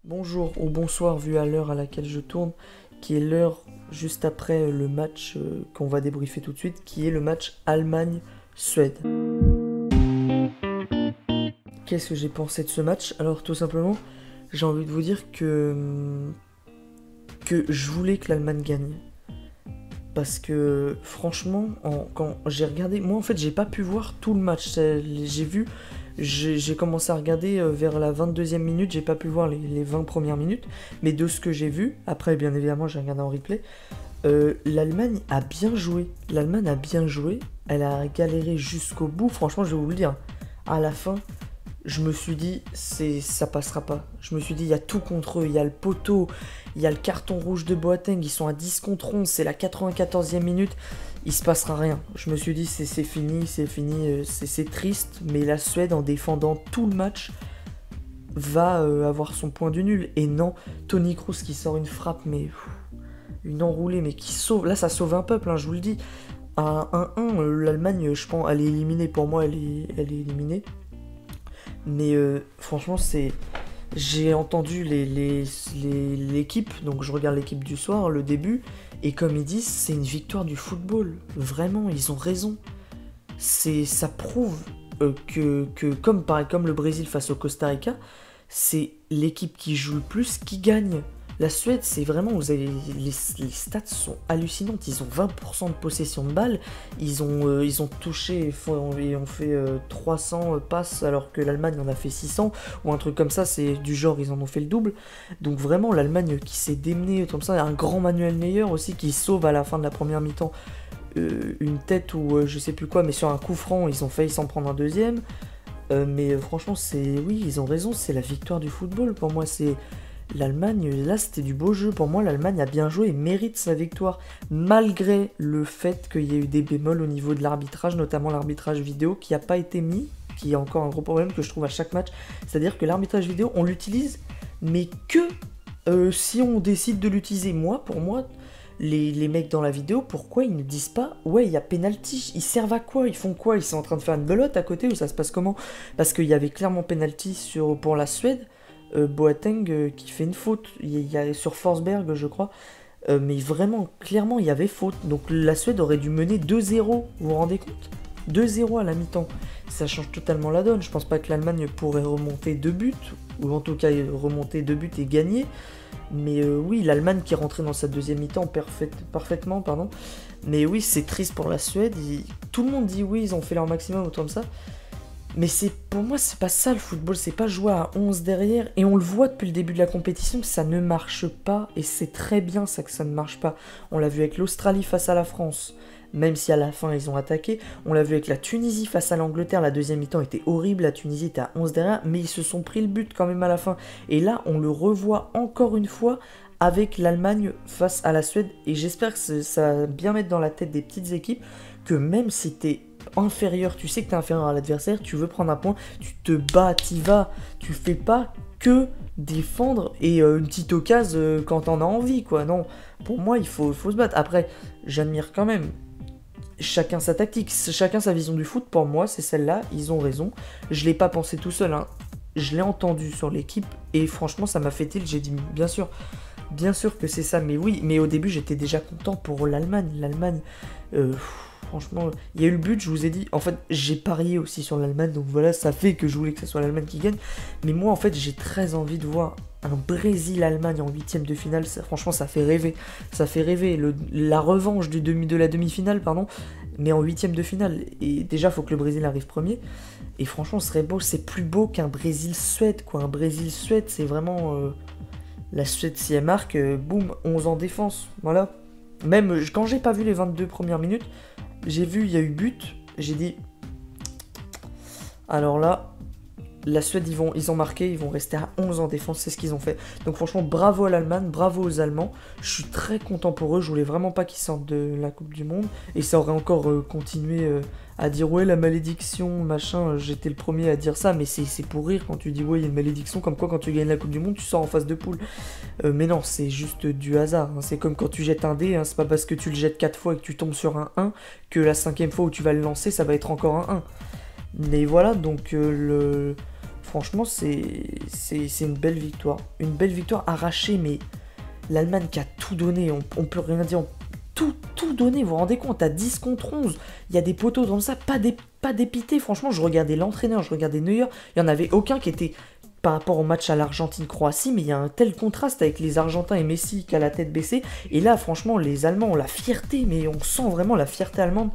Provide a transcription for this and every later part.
Bonjour ou bonsoir vu à l'heure à laquelle je tourne, qui est l'heure juste après le match qu'on va débriefer tout de suite, qui est le match Allemagne-Suède. Qu'est-ce que j'ai pensé de ce match? Alors tout simplement, j'ai envie de vous dire que je voulais que l'Allemagne gagne. Parce que franchement, quand j'ai regardé, moi en fait j'ai pas pu voir tout le match. J'ai commencé à regarder vers la 22e minute, j'ai pas pu voir les 20 premières minutes, mais de ce que j'ai vu, après bien évidemment j'ai regardé en replay, l'Allemagne a bien joué. L'Allemagne a bien joué, elle a galéré jusqu'au bout, franchement je vais vous le dire. À la fin, je me suis dit, ça passera pas. Je me suis dit, il y a tout contre eux. Il y a le poteau, il y a le carton rouge de Boateng. Ils sont à 10 contre 11. C'est la 94e minute. Il se passera rien. Je me suis dit, c'est fini, c'est fini. C'est triste. Mais la Suède, en défendant tout le match, va avoir son point du nul. Et non, Toni Kroos qui sort une frappe, mais une enroulée, mais qui sauve. Là, ça sauve un peuple, hein, je vous le dis. À 1-1, l'Allemagne, je pense, elle est éliminée. Pour moi, elle est éliminée. Mais franchement, j'ai entendu l'équipe, donc je regarde l'équipe du soir, le début, et comme ils disent, c'est une victoire du football. Vraiment, ils ont raison. Ça prouve que comme le Brésil face au Costa Rica, c'est l'équipe qui joue le plus qui gagne. La Suède, c'est vraiment, vous avez les stats sont hallucinantes. Ils ont 20% de possession de balle. Ils ont touché et ont fait 300 passes alors que l'Allemagne en a fait 600 ou un truc comme ça. C'est du genre, ils en ont fait le double. Donc vraiment, l'Allemagne qui s'est démenée comme ça. Un grand Manuel Neuer aussi qui sauve à la fin de la première mi-temps une tête ou je sais plus quoi, mais sur un coup franc, ils ont failli s'en prendre un deuxième. Mais franchement, oui, ils ont raison. C'est la victoire du football. Pour moi, c'est l'Allemagne, là c'était du beau jeu. Pour moi, l'Allemagne a bien joué et mérite sa victoire, malgré le fait qu'il y ait eu des bémols au niveau de l'arbitrage, notamment l'arbitrage vidéo qui n'a pas été mis, qui est encore un gros problème que je trouve à chaque match. C'est-à-dire que l'arbitrage vidéo, on l'utilise, mais que si on décide de l'utiliser. Pour moi, les mecs dans la vidéo, pourquoi ils ne disent pas ouais, il y a penalty? Ils servent à quoi? Ils font quoi? Ils sont en train de faire une belote à côté ou ça se passe comment? Parce qu'il y avait clairement penalty pour la Suède. Boateng qui fait une faute, il y a sur Forsberg je crois, mais vraiment clairement il y avait faute, donc la Suède aurait dû mener 2-0, vous vous rendez compte? 2-0 à la mi-temps, ça change totalement la donne. Je pense pas que l'Allemagne pourrait remonter 2 buts, ou en tout cas remonter 2 buts et gagner, mais oui, l'Allemagne qui est rentrée dans sa deuxième mi-temps parfaitement, pardon. Mais oui, c'est triste pour la Suède, tout le monde dit oui, ils ont fait leur maximum autour de ça. Mais pour moi, c'est pas ça le football, c'est pas jouer à 11 derrière. Et on le voit depuis le début de la compétition que ça ne marche pas. Et c'est très bien ça que ça ne marche pas. On l'a vu avec l'Australie face à la France, même si à la fin ils ont attaqué. On l'a vu avec la Tunisie face à l'Angleterre, la deuxième mi-temps était horrible, la Tunisie était à 11 derrière, mais ils se sont pris le but quand même à la fin. Et là, on le revoit encore une fois avec l'Allemagne face à la Suède. Et j'espère que ça va bien mettre dans la tête des petites équipes que même si t'es inférieur, tu sais que t'es inférieur à l'adversaire, tu veux prendre un point, tu te bats, t'y vas, tu fais pas que défendre et une petite occasion quand t'en as envie, quoi. Non, pour moi, il faut se battre. Après, j'admire quand même chacun sa tactique, chacun sa vision du foot. Pour moi, c'est celle-là, ils ont raison. Je l'ai pas pensé tout seul, hein. Je l'ai entendu sur l'équipe et franchement, ça m'a fait tilt. J'ai dit, bien sûr que c'est ça, mais oui, mais au début, j'étais déjà content pour l'Allemagne. L'Allemagne, franchement, il y a eu le but, je vous ai dit. En fait, j'ai parié aussi sur l'Allemagne, donc voilà, ça fait que je voulais que ce soit l'Allemagne qui gagne. Mais moi, en fait, j'ai très envie de voir un Brésil-Allemagne en 8ème de finale. Franchement, ça fait rêver. Ça fait rêver. La revanche de la demi-finale, pardon, mais en 8ème de finale. Et déjà, il faut que le Brésil arrive premier. Et franchement, ce serait beau. C'est plus beau qu'un Brésil-Suède, quoi. Un Brésil-Suède, c'est vraiment... La Suède, si elle marque, boum, 11 en défense. Voilà. Même quand j'ai pas vu les 22 premières minutes, j'ai vu, il y a eu but, j'ai dit, alors là, la Suède, ils ont marqué, ils vont rester à 11 en défense, c'est ce qu'ils ont fait. Donc franchement, bravo à l'Allemagne, bravo aux Allemands, je suis très content pour eux, je voulais vraiment pas qu'ils sortent de la Coupe du Monde, et ça aurait encore continué à dire ouais la malédiction, machin, j'étais le premier à dire ça, mais c'est pour rire quand tu dis ouais il y a une malédiction, comme quoi quand tu gagnes la Coupe du Monde, tu sors en phase de poule. Mais non, c'est juste du hasard, hein. C'est comme quand tu jettes un dé, hein. C'est pas parce que tu le jettes 4 fois et que tu tombes sur un 1, que la 5ème fois où tu vas le lancer, ça va être encore un 1. Mais voilà, donc franchement, c'est une belle victoire. Une belle victoire arrachée, mais l'Allemagne qui a tout donné, on peut rien dire, tout donné, vous vous rendez compte, à 10 contre 11, il y a des poteaux comme ça, pas dépité, franchement, je regardais l'entraîneur, je regardais Neuer, il n'y en avait aucun qui était par rapport au match à l'Argentine-Croatie, mais il y a un tel contraste avec les Argentins et Messi qui a la tête baissée, et là, franchement, les Allemands ont la fierté, mais on sent vraiment la fierté allemande,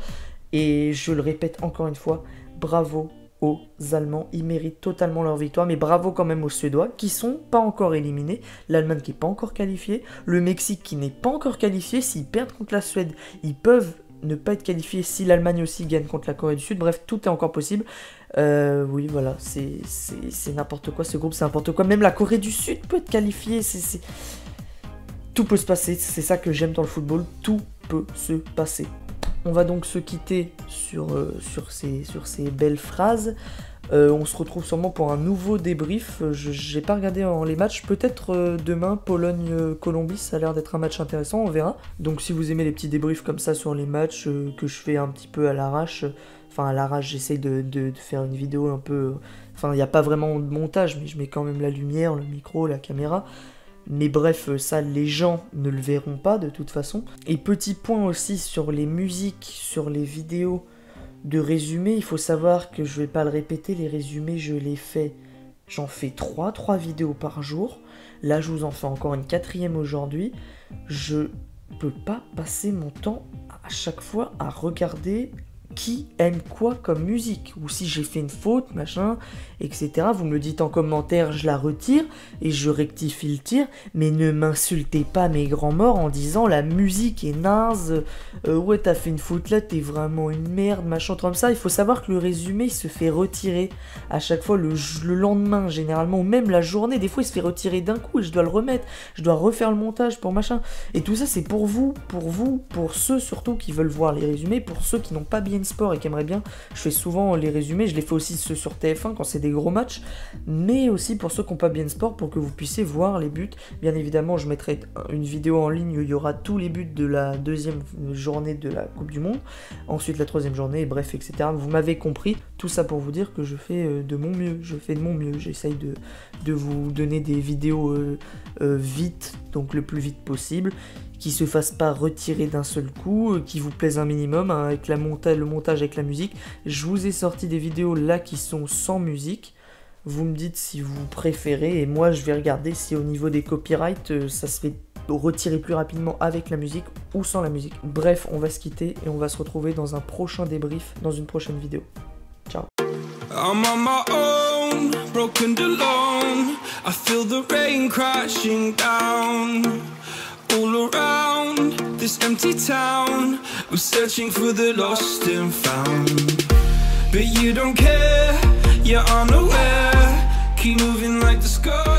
et je le répète encore une fois, bravo aux Allemands, ils méritent totalement leur victoire, mais bravo quand même aux Suédois qui sont pas encore éliminés, l'Allemagne qui est pas encore qualifiée, le Mexique qui n'est pas encore qualifié, s'ils perdent contre la Suède, ils peuvent ne pas être qualifiés si l'Allemagne aussi gagne contre la Corée du Sud, bref, tout est encore possible. Oui, voilà, c'est n'importe quoi, ce groupe c'est n'importe quoi, même la Corée du Sud peut être qualifiée, tout peut se passer, c'est ça que j'aime dans le football, tout peut se passer. On va donc se quitter sur ces belles phrases. On se retrouve sûrement pour un nouveau débrief. J'ai pas regardé les matchs. Peut-être demain, Pologne-Colombie, ça a l'air d'être un match intéressant, on verra. Donc si vous aimez les petits débriefs comme ça sur les matchs que je fais un petit peu à l'arrache, enfin à l'arrache, j'essaye de faire une vidéo un peu... Enfin, il n'y a pas vraiment de montage, mais je mets quand même la lumière, le micro, la caméra. Mais bref, ça, les gens ne le verront pas de toute façon. Et petit point aussi sur les musiques, sur les vidéos de résumés. Il faut savoir que je vais pas le répéter, les résumés, je les fais. J'en fais 3 vidéos par jour. Là, je vous en fais encore une 4e aujourd'hui. Je peux pas passer mon temps à chaque fois à regarder qui aime quoi comme musique, ou si j'ai fait une faute, machin, etc. Vous me le dites en commentaire, je la retire et je rectifie le tir, mais ne m'insultez pas mes grands morts en disant la musique est naze, ouais t'as fait une faute là, t'es vraiment une merde, machin, comme ça. Il faut savoir que le résumé il se fait retirer à chaque fois le lendemain généralement, ou même la journée, des fois il se fait retirer d'un coup et je dois le remettre, je dois refaire le montage pour machin, et tout ça c'est pour vous, pour ceux surtout qui veulent voir les résumés, pour ceux qui n'ont pas bien sport et qui aimerait bien, je fais souvent les résumés, je les fais aussi ceux sur TF1 quand c'est des gros matchs, mais aussi pour ceux qui n'ont pas bien sport pour que vous puissiez voir les buts. Bien évidemment, je mettrai une vidéo en ligne où il y aura tous les buts de la 2e journée de la Coupe du Monde, ensuite la 3e journée, bref, etc. Vous m'avez compris, tout ça pour vous dire que je fais de mon mieux, j'essaye de vous donner des vidéos vite, donc le plus vite possible, qui se fasse pas retirer d'un seul coup, qui vous plaise un minimum, hein, avec le montage avec la musique. Je vous ai sorti des vidéos là qui sont sans musique. Vous me dites si vous préférez, et moi je vais regarder si au niveau des copyrights, ça se fait retirer plus rapidement avec la musique ou sans la musique. Bref, on va se quitter et on va se retrouver dans un prochain débrief, dans une prochaine vidéo. Ciao. I'm on my own, broken and alone. I feel the rain crashing down. All around this empty town, I'm searching for the lost and found. But you don't care, you're unaware. Keep moving like the sky.